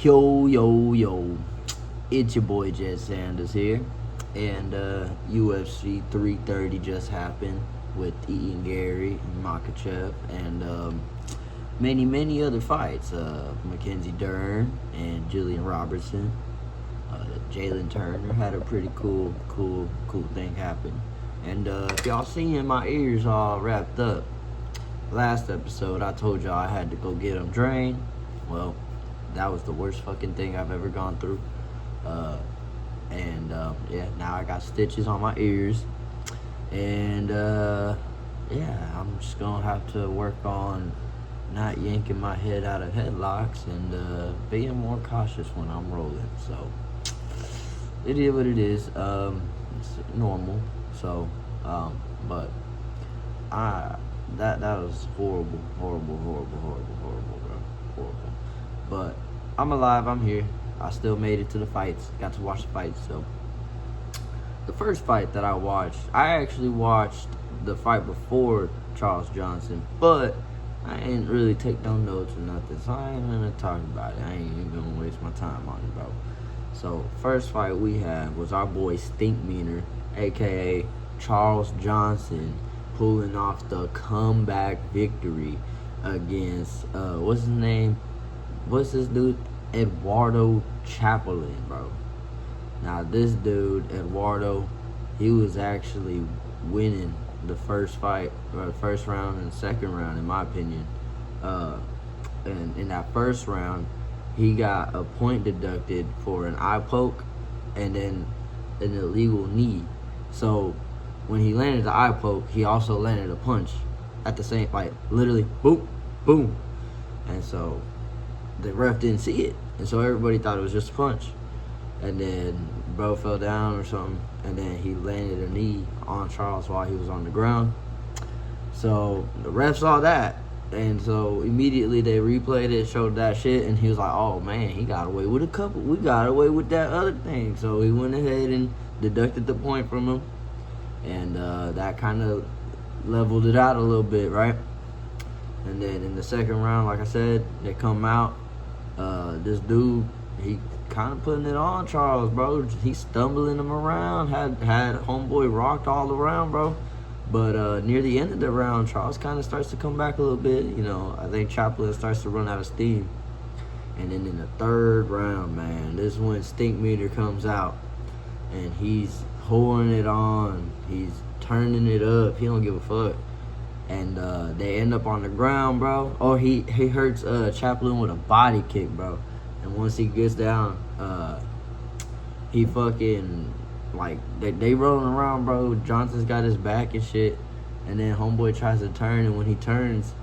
Yo, yo, yo. It's your boy Jed Sanders here. And UFC 330 just happened with Ian Gary and Makachev and many other fights. Mackenzie Dern and Jillian Robertson. Jalen Turner had a pretty cool thing happen. And if y'all seeing my ears all wrapped up, last episode I told y'all I had to go get them drained. Well, that was the worst fucking thing I've ever gone through. Yeah, now I got stitches on my ears. And yeah, I'm just gonna have to work on not yanking my head out of headlocks and being more cautious when I'm rolling. So it is what it is. It's normal. So but that was horrible, bro. Horrible. But I'm alive, I'm here. I still made it to the fights. Got to watch the fights. So the first fight that I watched, I actually watched the fight before Charles Johnson, but I ain't really take no notes or nothing, so I ain't gonna talk about it. I ain't even gonna waste my time on it, bro. So first fight we had was our boy Stinkmeaner, aka Charles Johnson, pulling off the comeback victory against what's his name? What's this dude? Eduardo Chaplin, bro. Now this dude, Eduardo, he was actually winning the first fight, or the first round and second round, in my opinion. And in that first round, he got a point deducted for an eye poke and then an illegal knee. So when he landed the eye poke, he also landed a punch at the same, like literally, boom, boom. And so the ref didn't see it, and so everybody thought it was just a punch. And then bro fell down or something, and then he landed a knee on Charles while he was on the ground. So the ref saw that, and so immediately they replayed it, showed that shit, and he was like, oh man, he got away with a couple. We got away with that other thing. So he went ahead and deducted the point from him, and that kind of leveled it out a little bit, right? And then in the second round, like I said, they come out. This dude, he kind of putting it on Charles, bro. He's stumbling him around. Had homeboy rocked all around, bro. But near the end of the round, Charles kind of starts to come back a little bit. You know, I think Chaplin starts to run out of steam. And then in the third round, man, this is when Stinkmeaner comes out, and he's pouring it on. He's turning it up. He don't give a fuck. And they end up on the ground, bro. Oh, he hurts Chaplin with a body kick, bro. And once he gets down, he fucking, like, they rolling around, bro. Johnson's got his back and shit. And then homeboy tries to turn, and when he turns,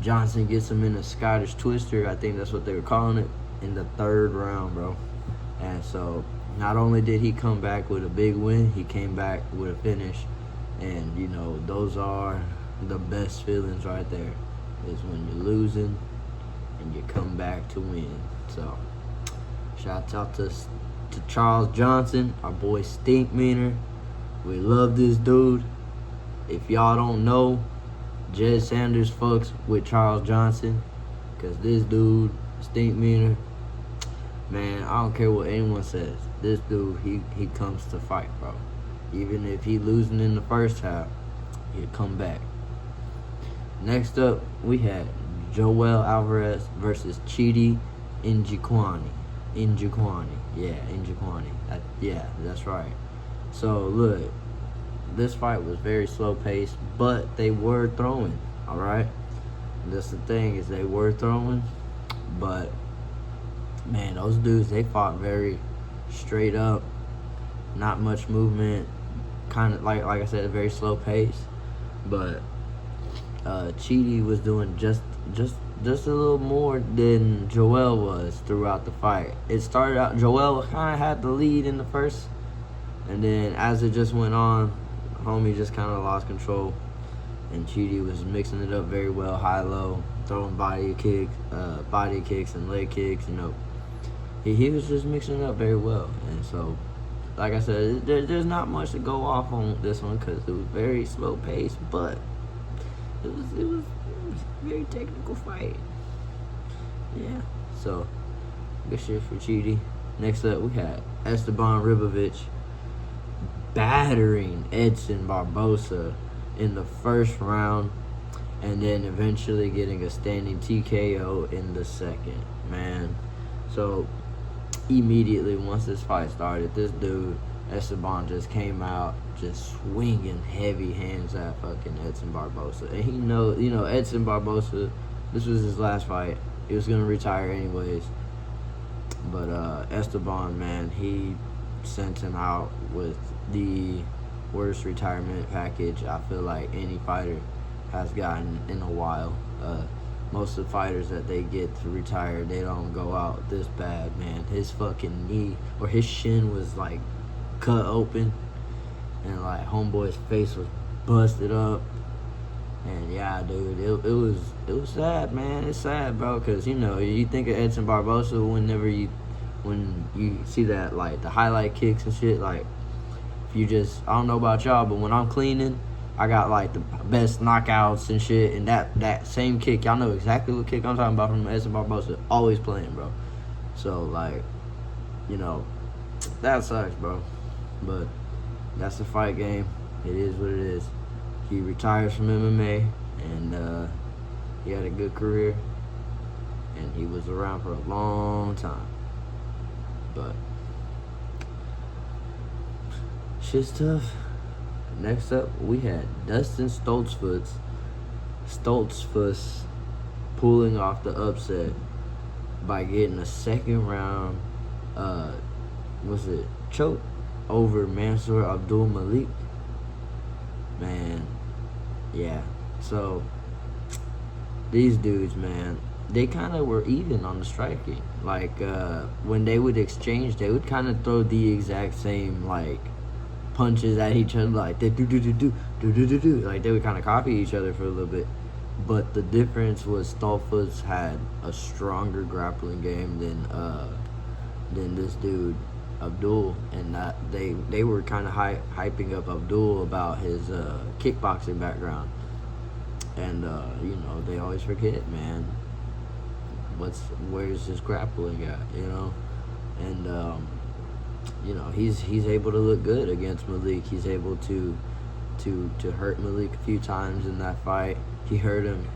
Johnson gets him in a Scottish twister. I think that's what they were calling it, in the third round, bro. And so not only did he come back with a big win, he came back with a finish. And, you know, those are the best feelings right there, is when you're losing and you come back to win. So shouts out to Charles Johnson, our boy Stinkmeaner. We love this dude. If y'all don't know, Jed Sanders fucks with Charles Johnson, because this dude Stinkmeaner, man, I don't care what anyone says, this dude, he comes to fight, bro. Even if he losing in the first half, he'll come back. Next up, we had Joel Alvarez versus Chidi Njokuani. Yeah, that's right. So, look, this fight was very slow-paced, but they were throwing, all right? That's the thing, is they were throwing, but, man, those dudes, they fought very straight up, not much movement, kind of, like I said, a very slow pace, but Chidi was doing just a little more than Joel was throughout the fight. It started out, Joel kind of had the lead in the first, and then as it just went on, homie just kind of lost control, and Chidi was mixing it up very well, high-low, throwing body kicks and leg kicks, you know. He was just mixing it up very well, and so, like I said, there's not much to go off on this one, because it was very slow paced, but it was a very technical fight. Yeah. So Good shit for Chidi. Next up, we had Esteban Ribovic battering Edson Barbosa in the first round, and then eventually getting a standing TKO in the second. Man, so immediately once this fight started, this dude Esteban just came out just swinging heavy hands at fucking Edson Barbosa, and you know Edson Barbosa, this was his last fight. He was gonna retire anyways, but Esteban, man, he sent him out with the worst retirement package I feel like any fighter has gotten in a while. Most of the fighters that they get to retire, they don't go out this bad, man. His fucking knee or his shin was like cut open, and like homeboy's face was busted up. And yeah, dude, it was sad, man. It's sad, bro, because you know you think of Edson Barbosa when you see that like the highlight kicks and shit. Like, if you just, I don't know about y'all, but when I'm cleaning, I got like the best knockouts and shit, and that same kick, y'all know exactly what kick I'm talking about from Edson Barbosa, always playing, bro. So like, you know, that sucks, bro. But that's the fight game. It is what it is. He retires from MMA, and he had a good career, and he was around for a long time. But shit's tough. Next up, we had Dustin Stoltzfus pulling off the upset by getting a second round, choke over Mansour Abdul Malik. Man, yeah. So these dudes, man, they kind of were even on the striking. Like when they would exchange, they would kind of throw the exact same like punches at each other, like they do. Like they would kind of copy each other for a little bit. But the difference was Stoltzfus had a stronger grappling game than this dude Abdul, and that they were kind of hyping up Abdul about his kickboxing background, and you know, they always forget, man, where's his grappling at, you know, and you know, he's able to look good against Malik. He's able to hurt Malik a few times in that fight. He hurt him.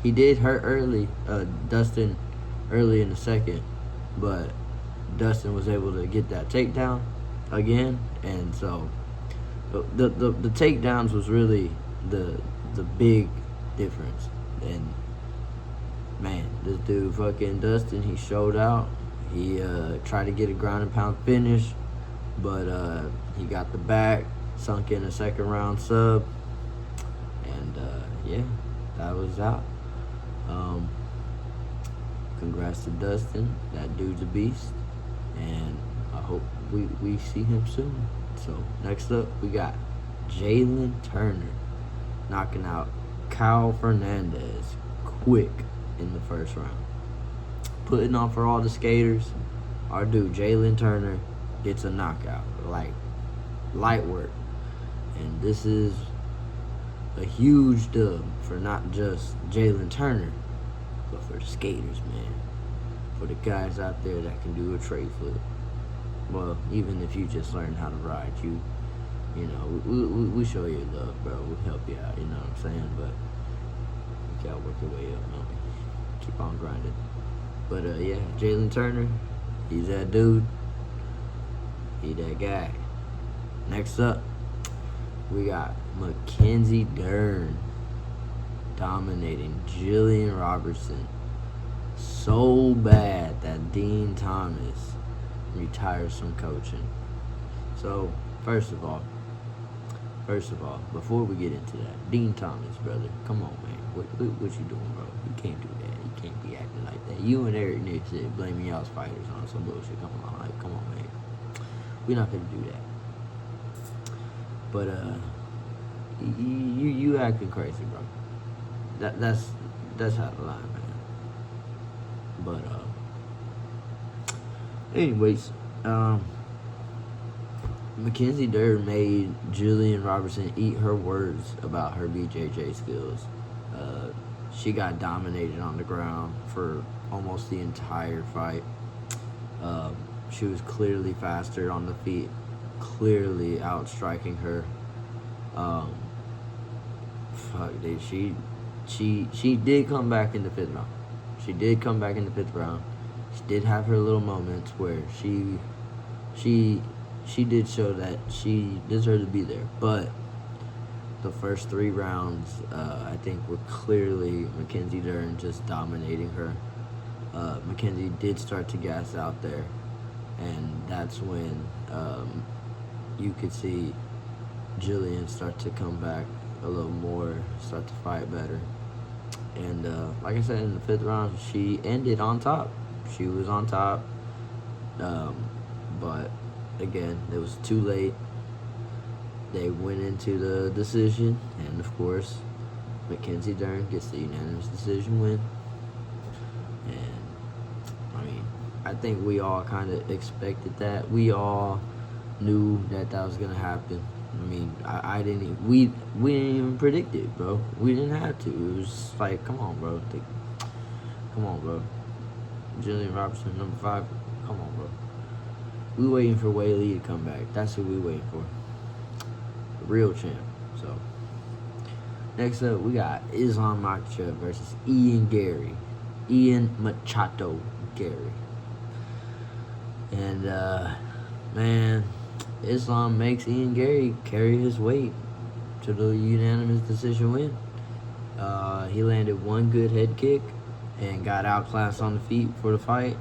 He did hurt Dustin early in the second, but Dustin was able to get that takedown again, and so the takedowns was really the big difference. And man, this dude fucking Dustin, he showed out. He tried to get a ground and pound finish, but he got the back, sunk in a second round sub, and yeah, that was out. Congrats to Dustin. That dude's a beast, and I hope we see him soon. So next up, we got Jalen Turner knocking out Kyle Fernandez quick in the first round. Putting on for all the skaters, our dude Jalen Turner gets a knockout, like light work. And this is a huge dub for not just Jalen Turner, but for the skaters, man. For the guys out there that can do a tray flip. Well, even if you just learn how to ride, you know, we show you love, bro. We help you out, you know what I'm saying? But you gotta work your way up, man. Keep on grinding. But yeah, Jalen Turner, he's that dude. He that guy. Next up, we got Mackenzie Dern dominating Jillian Robertson so bad that Dean Thomas retires from coaching. So, first of all, before we get into that, Dean Thomas, brother, come on, man. What you doing, bro? You can't do that. You can't be acting like that. You and Eric Nick said blaming y'all's fighters on some bullshit. Come on, man. We're not gonna do that. But you acting crazy, bro. That's out of line, man. But anyways, Mackenzie Dern made Jillian Robertson eat her words about her BJJ skills. She got dominated on the ground for almost the entire fight. She was clearly faster on the feet, clearly outstriking her. Um, Fuck, dude, she did come back in the fifth round. She did come back in the fifth round. She did have her little moments where she did show that she deserved to be there. But the first 3 rounds, I think, were clearly Mackenzie Dern just dominating her. Mackenzie did start to gas out there, and that's when you could see Jillian start to come back a little more, start to fight better. And like I said, in the fifth round, she ended on top. She was on top, but again, it was too late. They went into the decision, and of course, Mackenzie Dern gets the unanimous decision win. And I mean, I think we all kind of expected that. We all knew that was gonna happen. I mean, I didn't. We didn't even predict it, bro. We didn't have to. It was just like, come on, bro. Come on, bro. Jillian Robertson, number 5. Come on, bro. We waiting for Weili to come back. That's who we waiting for. The real champ. So next up, we got Islam Makhachev versus Ian Garry. Ian Machado Garry. And man, Islam makes Ian Garry carry his weight to the unanimous decision win. He landed one good head kick and got outclassed on the feet for the fight,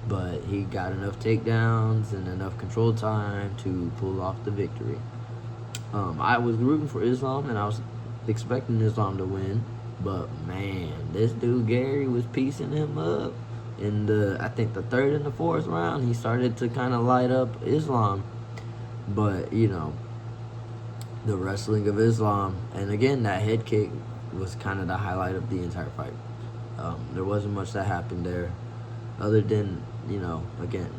but he got enough takedowns and enough control time to pull off the victory. I was rooting for Islam, and I was expecting Islam to win, but man, this dude Garry was piecing him up. In I think the 3rd and the 4th round, he started to kind of light up Islam. But, you know, the wrestling of Islam, and again, that head kick was kind of the highlight of the entire fight. There wasn't much that happened there, other than, you know, again,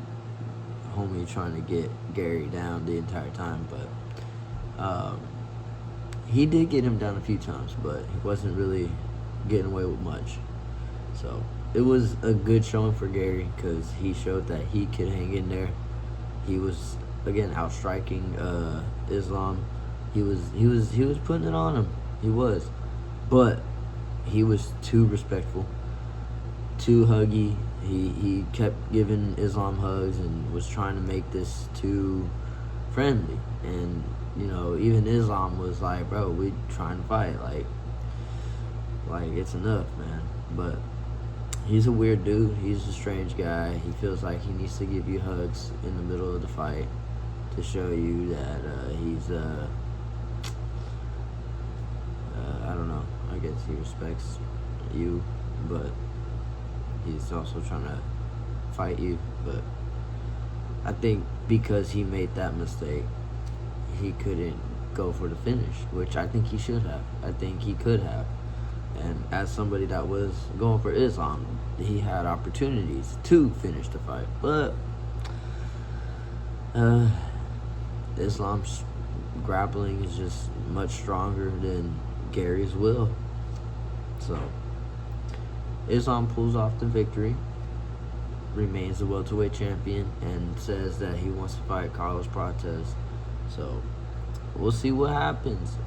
homie trying to get Garry down the entire time. But he did get him down a few times, but he wasn't really getting away with much. So it was a good showing for Garry, because he showed that he could hang in there. He was, again, outstriking Islam. He was putting it on him. He was, but he was too respectful, too huggy. He kept giving Islam hugs and was trying to make this too friendly. And you know, even Islam was like, "Bro, we trying to fight. Like it's enough, man." But he's a weird dude. He's a strange guy. He feels like he needs to give you hugs in the middle of the fight to show you that he's I don't know. I guess he respects you, but he's also trying to fight you. But I think because he made that mistake, he couldn't go for the finish, which I think he should have. I think he could have. And as somebody that was going for Islam, he had opportunities to finish the fight. But Islam's grappling is just much stronger than Garry's will. So Islam pulls off the victory, remains the welterweight champion, and says that he wants to fight Carlos Prates. So we'll see what happens.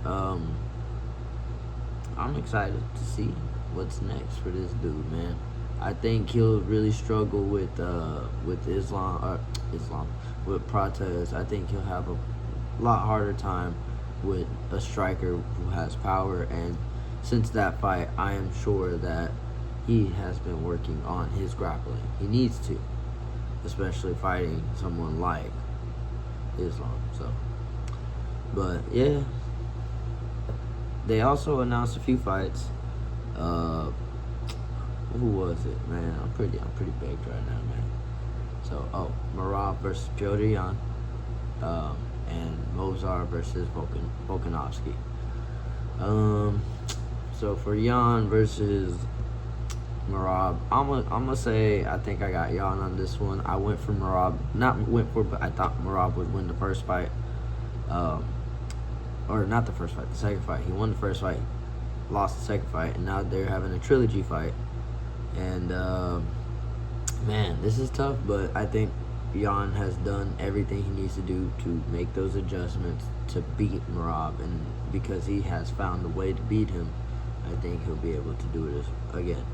I'm excited to see what's next for this dude, man. I think he'll really struggle with Islam, with Prates. I think he'll have a lot harder time with a striker who has power. And since that fight, I am sure that he has been working on his grappling. He needs to, especially fighting someone like Islam. So, but yeah, they also announced a few fights. Who was it, man? I'm pretty baked right now, man. So, Merab versus Petr Yan, and Movsar versus Volkanovski. So for Yan versus Merab, I'm gonna say I think I got Yan on this one. I went for Merab, but I thought Merab would win the first fight. Or not the first fight, the second fight. He won the first fight, lost the second fight, and now they're having a trilogy fight. And Man, this is tough, but I think Jan has done everything he needs to do to make those adjustments to beat Merab, and because he has found a way to beat him, I think he'll be able to do it again.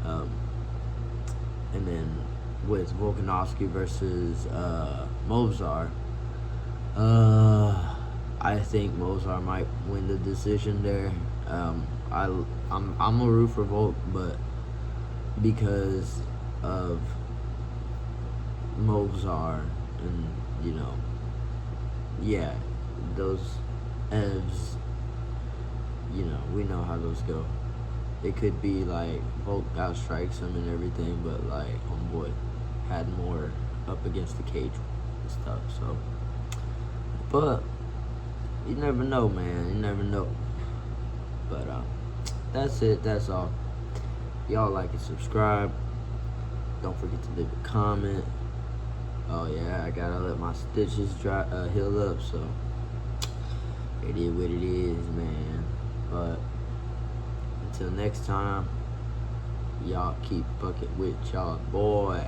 And then with Volkanovski versus Movsar, I think Movsar might win the decision there. I'm a root for Volk, but because of Movsar and yeah, those Evs, we know how those go. It could be like Volk outstrikes him and everything, but like homeboy had more up against the cage and stuff. So, but you never know, man. You never know. But that's it. That's all. Y'all like and subscribe. Don't forget to leave a comment. Oh yeah, I gotta let my stitches heal up. So it is what it is, man. But until next time, y'all keep bucket with y'all boy.